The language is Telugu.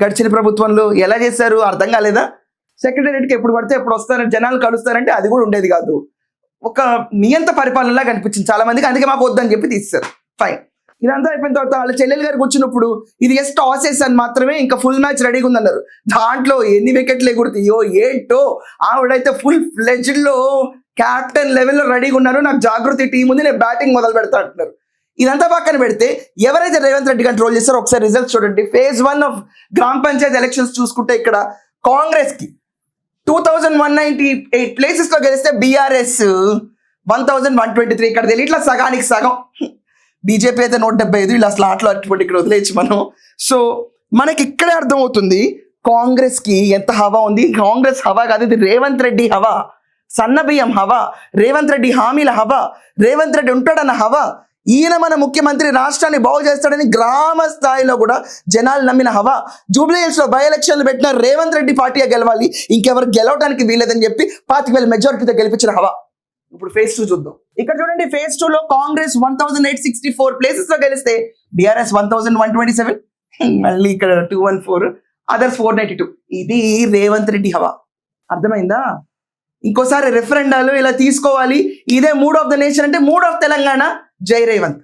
గడిచిన ప్రభుత్వంలో ఎలా చేశారు అర్థం కాలేదా? సెక్రటేరియట్కి ఎప్పుడు పడితే ఎప్పుడు వస్తారని జనాలు కలుస్తారంటే అది కూడా ఉండేది కాదు. ఒక నియంత పరిపాలనలా కనిపించింది చాలా మందికి, అందుకే మాకు వద్దని చెప్పి తీస్తారు. ఫైన్. ఇదంతా అయిపోయిన తర్వాత వాళ్ళ చెల్లెలు గారికి వచ్చినప్పుడు ఇది జస్ట్ టాసెస్ అని మాత్రమే, ఇంకా ఫుల్ మ్యాచ్ రెడీగా ఉందన్నారు. దాంట్లో ఎన్ని వికెట్లు ఎగురుతాయో ఏంటో, ఆవిడైతే ఫుల్ ఫ్లెడ్జ్డ్ లో క్యాప్టెన్ లెవెల్లో రెడీగా ఉన్నారు. నాకు జాగృతి టీం ఉంది, నేను బ్యాటింగ్ మొదలు పెడతా అంటున్నారు. ఇదంతా పక్కన పెడితే ఎవరైతే రేవంత్ రెడ్డి కంట్రోల్ చేస్తారో ఒకసారి రిజల్ట్స్ చూడండి. ఫేజ్ 1 ఆఫ్ గ్రామ పంచాయతీ ఎలక్షన్స్ చూసుకుంటే ఇక్కడ కాంగ్రెస్ కి 2198 ప్లేసెస్ లో గెలిస్తే బీఆర్ఎస్ 1123. ఇక్కడ తెలియ ఇట్లా సగానికి సగం. బీజేపీ అయితే 175. ఇలా అసలు ఆటలు అట్టుబడి ఇక్కడ వదిలేయచ్చు మనం. సో మనకి ఇక్కడే అర్థమవుతుంది కాంగ్రెస్ కి ఎంత హవా ఉంది. కాంగ్రెస్ హవా కాదు, ఇది రేవంత్ రెడ్డి హవా, సన్న బియ్యం హవా, రేవంత్ రెడ్డి హామీల హవా, రేవంత్ రెడ్డి ఉంటాడన్న హవా, ఈయన మన ముఖ్యమంత్రి రాష్ట్రాన్ని బాగు చేస్తాడని గ్రామ స్థాయిలో కూడా జనాలు నమ్మిన హవా. జూబ్లీ హిల్స్ లో బై ఎలక్షన్లు పెట్టిన రేవంత్ రెడ్డి పార్టీగా గెలవాలి, ఇంకెవరు గెలవడానికి వీలేదని చెప్పి 25,000 మెజారిటీతో గెలిపించిన హవా. ఇప్పుడు ఫేజ్ 2 చూద్దాం. ఇక్కడ చూడండి, ఫేజ్ 2 లో కాంగ్రెస్ 1864 ప్లేసెస్ లో గెలిస్తే బీఆర్ఎస్ 1127, మళ్ళీ ఇక్కడ 214, అదర్స్ 492. ఇది రేవంత్ రెడ్డి హవా. అర్థమైందా? ఇంకోసారి రెఫరెండాలు ఇలా తీసుకోవాలి. ఇదే మూడ్ ఆఫ్ ద నేషన్ అంటే మూడ్ ఆఫ్ తెలంగాణ. జై రేవంత్.